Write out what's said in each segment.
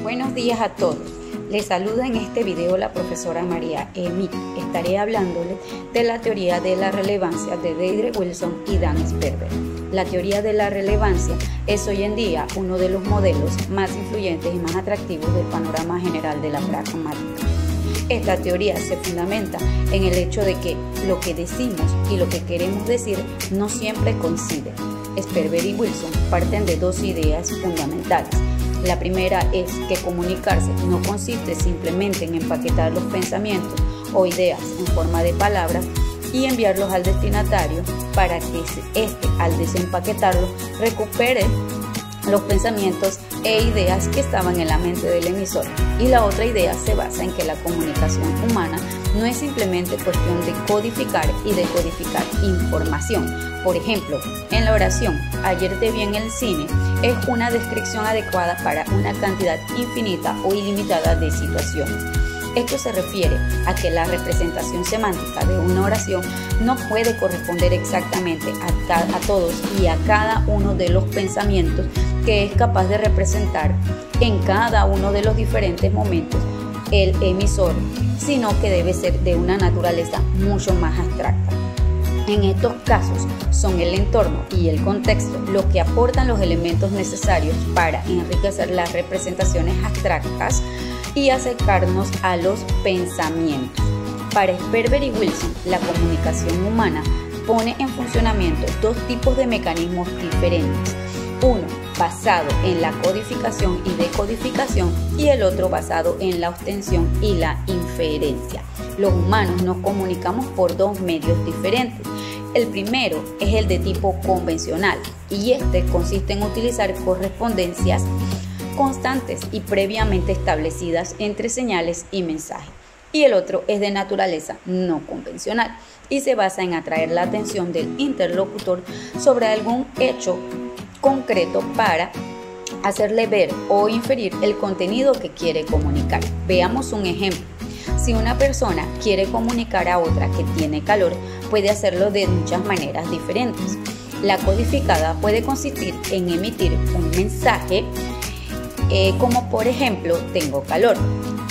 Buenos días a todos. Les saluda en este video la profesora María Emi. Estaré hablándoles de la teoría de la relevancia de Deidre Wilson y Dan Sperber. La teoría de la relevancia es hoy en día uno de los modelos más influyentes y más atractivos del panorama general de la pragmática. Esta teoría se fundamenta en el hecho de que lo que decimos y lo que queremos decir no siempre coinciden. Sperber y Wilson parten de dos ideas fundamentales. La primera es que comunicarse no consiste simplemente en empaquetar los pensamientos o ideas en forma de palabras y enviarlos al destinatario para que éste, al desempaquetarlos, recupere los pensamientos e ideas que estaban en la mente del emisor. Y la otra idea se basa en que la comunicación humana no es simplemente cuestión de codificar y decodificar información. Por ejemplo, en la oración "ayer te vi en el cine" es una descripción adecuada para una cantidad infinita o ilimitada de situaciones. Esto se refiere a que la representación semántica de una oración no puede corresponder exactamente a todos y a cada uno de los pensamientos que es capaz de representar en cada uno de los diferentes momentos el emisor, sino que debe ser de una naturaleza mucho más abstracta. En estos casos son el entorno y el contexto los que aportan los elementos necesarios para enriquecer las representaciones abstractas y acercarnos a los pensamientos. Para Sperber y Wilson, la comunicación humana pone en funcionamiento dos tipos de mecanismos diferentes. Uno basado en la codificación y decodificación y el otro basado en la ostensión y la inferencia. Los humanos nos comunicamos por dos medios diferentes. El primero es el de tipo convencional y este consiste en utilizar correspondencias constantes y previamente establecidas entre señales y mensajes. Y el otro es de naturaleza no convencional y se basa en atraer la atención del interlocutor sobre algún hecho concreto para hacerle ver o inferir el contenido que quiere comunicar. Veamos un ejemplo. Si una persona quiere comunicar a otra que tiene calor, puede hacerlo de muchas maneras diferentes. La codificada puede consistir en emitir un mensaje como por ejemplo "tengo calor".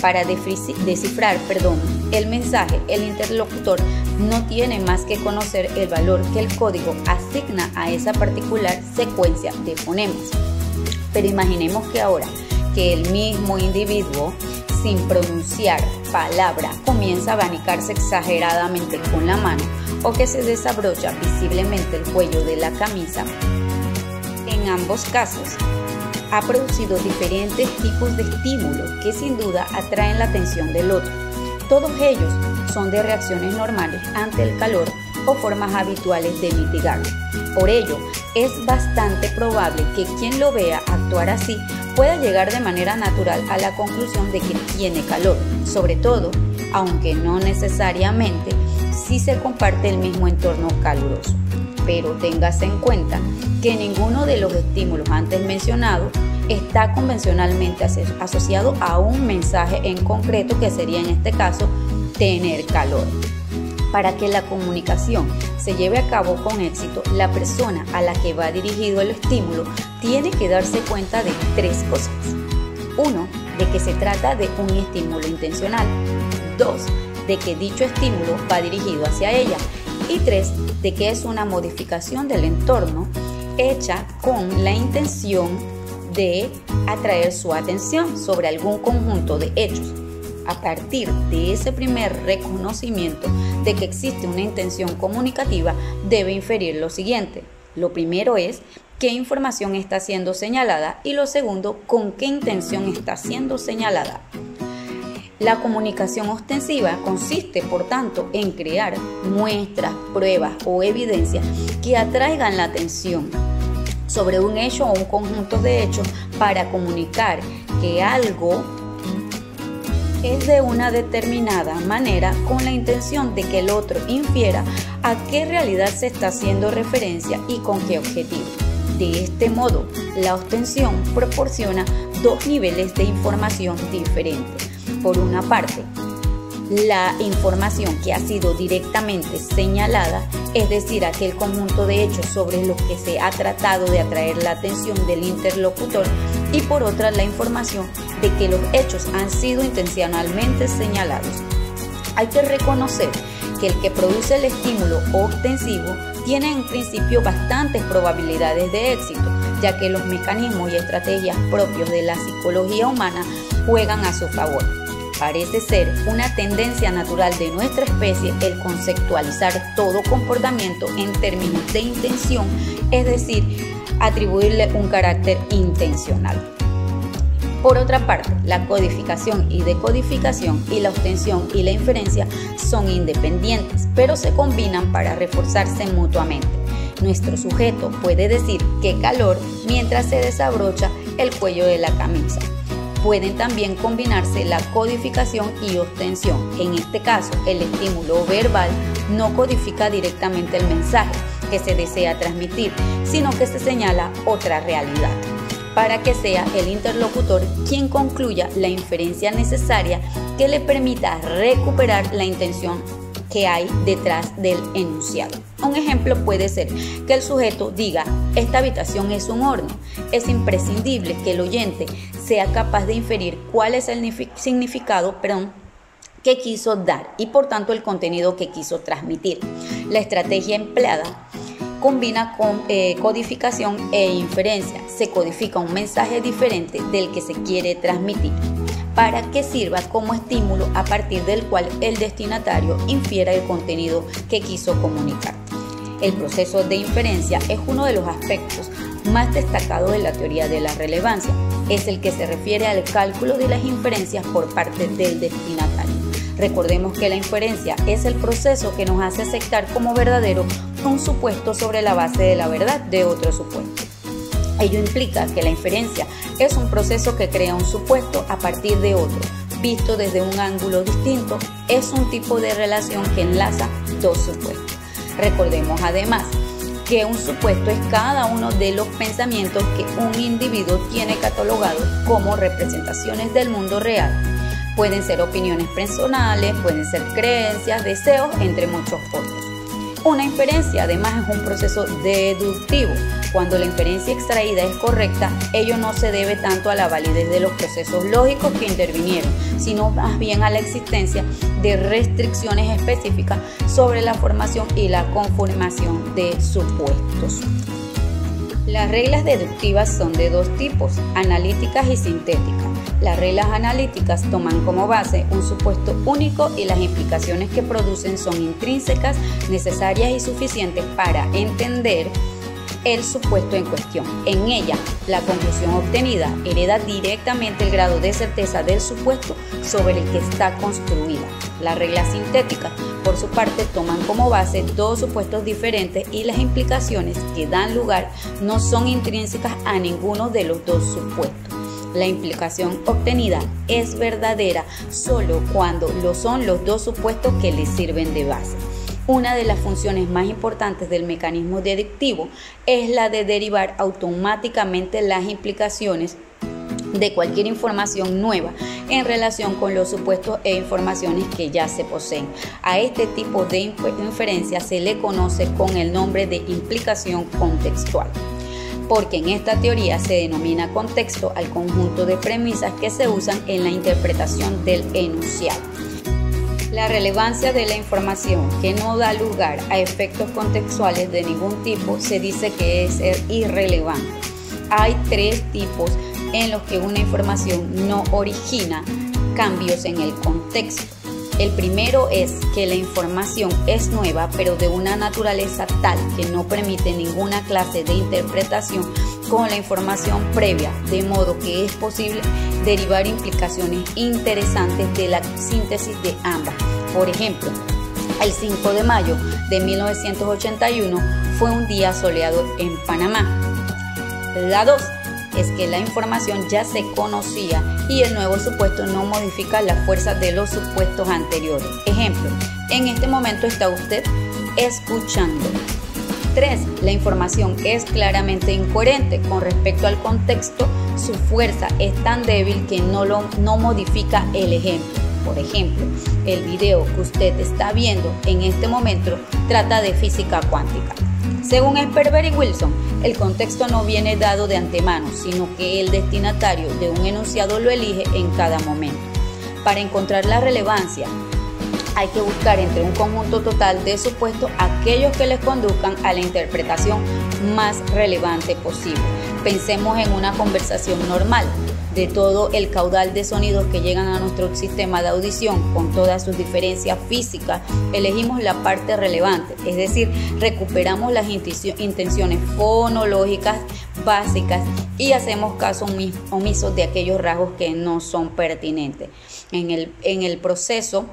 Para descifrar el mensaje, el interlocutor no tiene más que conocer el valor que el código asigna a esa particular secuencia de fonemas. Pero imaginemos que ahora que el mismo individuo, sin pronunciar palabra, comienza a abanicarse exageradamente con la mano o que se desabrocha visiblemente el cuello de la camisa. En ambos casos, ha producido diferentes tipos de estímulos que sin duda atraen la atención del otro. Todos ellos son de reacciones normales ante el calor o formas habituales de mitigarlo. Por ello, es bastante probable que quien lo vea actuar así pueda llegar de manera natural a la conclusión de que tiene calor, sobre todo, aunque no necesariamente, si se comparte el mismo entorno caluroso. Pero téngase en cuenta que ninguno de los estímulos antes mencionados está convencionalmente asociado a un mensaje en concreto, que sería en este caso tener calor. Para que la comunicación se lleve a cabo con éxito, la persona a la que va dirigido el estímulo tiene que darse cuenta de tres cosas. 1. De que se trata de un estímulo intencional. 2. De que dicho estímulo va dirigido hacia ella. Y 3. De que es una modificación del entorno hecha con la intención de atraer su atención sobre algún conjunto de hechos. A partir de ese primer reconocimiento de que existe una intención comunicativa, debe inferir lo siguiente. Lo primero es qué información está siendo señalada y lo segundo, con qué intención está siendo señalada. La comunicación ostensiva consiste, por tanto, en crear muestras, pruebas o evidencias que atraigan la atención sobre un hecho o un conjunto de hechos para comunicar que algo es de una determinada manera con la intención de que el otro infiera a qué realidad se está haciendo referencia y con qué objetivo. De este modo, la ostensión proporciona dos niveles de información diferentes. Por una parte, la información que ha sido directamente señalada, es decir, aquel conjunto de hechos sobre los que se ha tratado de atraer la atención del interlocutor, y por otra la información de que los hechos han sido intencionalmente señalados. Hay que reconocer que el que produce el estímulo ostensivo tiene en principio bastantes probabilidades de éxito, ya que los mecanismos y estrategias propios de la psicología humana juegan a su favor. Parece ser una tendencia natural de nuestra especie el conceptualizar todo comportamiento en términos de intención, es decir, atribuirle un carácter intencional. Por otra parte, la codificación y decodificación y la obtención y la inferencia son independientes, pero se combinan para reforzarse mutuamente. Nuestro sujeto puede decir qué calor mientras se desabrocha el cuello de la camisa. Pueden también combinarse la codificación y obtención. En este caso, el estímulo verbal no codifica directamente el mensaje que se desea transmitir, sino que se señala otra realidad, para que sea el interlocutor quien concluya la inferencia necesaria que le permita recuperar la intención que hay detrás del enunciado. Un ejemplo puede ser que el sujeto diga: esta habitación es un horno. Es imprescindible que el oyente sea capaz de inferir cuál es el significado, que quiso dar y por tanto el contenido que quiso transmitir. La estrategia empleada combina con codificación e inferencia. Se codifica un mensaje diferente del que se quiere transmitir, para que sirva como estímulo a partir del cual el destinatario infiera el contenido que quiso comunicar. El proceso de inferencia es uno de los aspectos más destacados de la teoría de la relevancia. Es el que se refiere al cálculo de las inferencias por parte del destinatario. Recordemos que la inferencia es el proceso que nos hace aceptar como verdadero un supuesto sobre la base de la verdad de otro supuesto. Ello implica que la inferencia es un proceso que crea un supuesto a partir de otro, visto desde un ángulo distinto. Es un tipo de relación que enlaza dos supuestos. Recordemos además que un supuesto es cada uno de los pensamientos que un individuo tiene catalogados como representaciones del mundo real. Pueden ser opiniones personales, pueden ser creencias, deseos, entre muchos otros. Una inferencia además es un proceso deductivo. Cuando la inferencia extraída es correcta, ello no se debe tanto a la validez de los procesos lógicos que intervinieron, sino más bien a la existencia de restricciones específicas sobre la formación y la conformación de supuestos. Las reglas deductivas son de dos tipos, analíticas y sintéticas. Las reglas analíticas toman como base un supuesto único y las implicaciones que producen son intrínsecas, necesarias y suficientes para entender el supuesto en cuestión. En ella, la conclusión obtenida hereda directamente el grado de certeza del supuesto sobre el que está construida. Las reglas sintéticas, por su parte, toman como base dos supuestos diferentes y las implicaciones que dan lugar no son intrínsecas a ninguno de los dos supuestos. La implicación obtenida es verdadera solo cuando lo son los dos supuestos que le sirven de base. Una de las funciones más importantes del mecanismo deductivo es la de derivar automáticamente las implicaciones de cualquier información nueva en relación con los supuestos e informaciones que ya se poseen. A este tipo de inferencia se le conoce con el nombre de implicación contextual, porque en esta teoría se denomina contexto al conjunto de premisas que se usan en la interpretación del enunciado. La relevancia de la información que no da lugar a efectos contextuales de ningún tipo se dice que es irrelevante. Hay tres tipos en los que una información no origina cambios en el contexto. El primero es que la información es nueva, pero de una naturaleza tal que no permite ninguna clase de interpretación con la información previa, de modo que es posible derivar implicaciones interesantes de la síntesis de ambas. Por ejemplo, el 5 de mayo de 1981 fue un día soleado en Panamá. La 2 es que la información ya se conocía y el nuevo supuesto no modifica la fuerza de los supuestos anteriores. Ejemplo, en este momento está usted escuchando. 3. La información es claramente incoherente con respecto al contexto. Su fuerza es tan débil que no modifica el ejemplo. Por ejemplo, el video que usted está viendo en este momento trata de física cuántica. Según Sperber y Wilson, el contexto no viene dado de antemano, sino que el destinatario de un enunciado lo elige en cada momento. Para encontrar la relevancia, hay que buscar entre un conjunto total de supuestos aquellos que les conduzcan a la interpretación más relevante posible. Pensemos en una conversación normal. De todo el caudal de sonidos que llegan a nuestro sistema de audición, con todas sus diferencias físicas, elegimos la parte relevante, es decir, recuperamos las intenciones fonológicas básicas y hacemos caso omiso de aquellos rasgos que no son pertinentes. En el proceso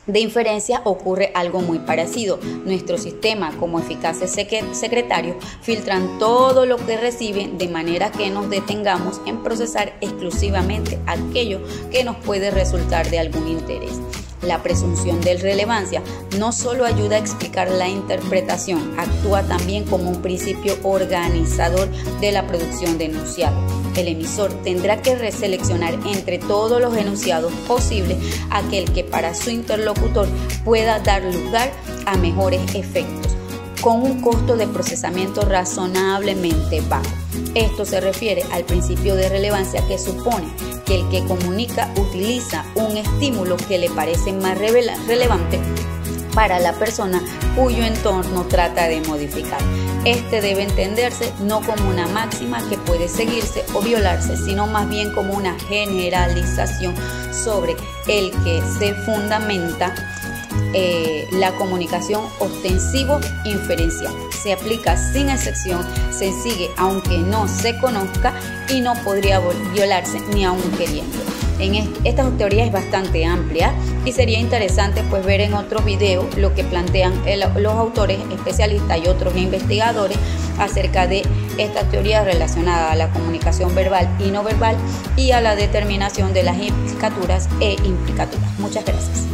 de inferencia ocurre algo muy parecido. Nuestro sistema, como eficaces secretarios, filtran todo lo que reciben de manera que nos detengamos en procesar exclusivamente aquello que nos puede resultar de algún interés. La presunción de relevancia no solo ayuda a explicar la interpretación, actúa también como un principio organizador de la producción de enunciados. El emisor tendrá que reseleccionar entre todos los enunciados posibles aquel que para su interlocutor pueda dar lugar a mejores efectos, con un costo de procesamiento razonablemente bajo. Esto se refiere al principio de relevancia, que supone que el que comunica utiliza un estímulo que le parece más relevante para la persona cuyo entorno trata de modificar. Este debe entenderse no como una máxima que puede seguirse o violarse, sino más bien como una generalización sobre el que se fundamenta la comunicación ostensivo-inferencial. Se aplica sin excepción, se sigue aunque no se conozca y no podría violarse ni aun queriendo. Esta teoría es bastante amplia y sería interesante pues ver en otros videos lo que plantean los autores especialistas y otros investigadores acerca de esta teoría relacionada a la comunicación verbal y no verbal y a la determinación de las implicaturas e implicaturas. Muchas gracias.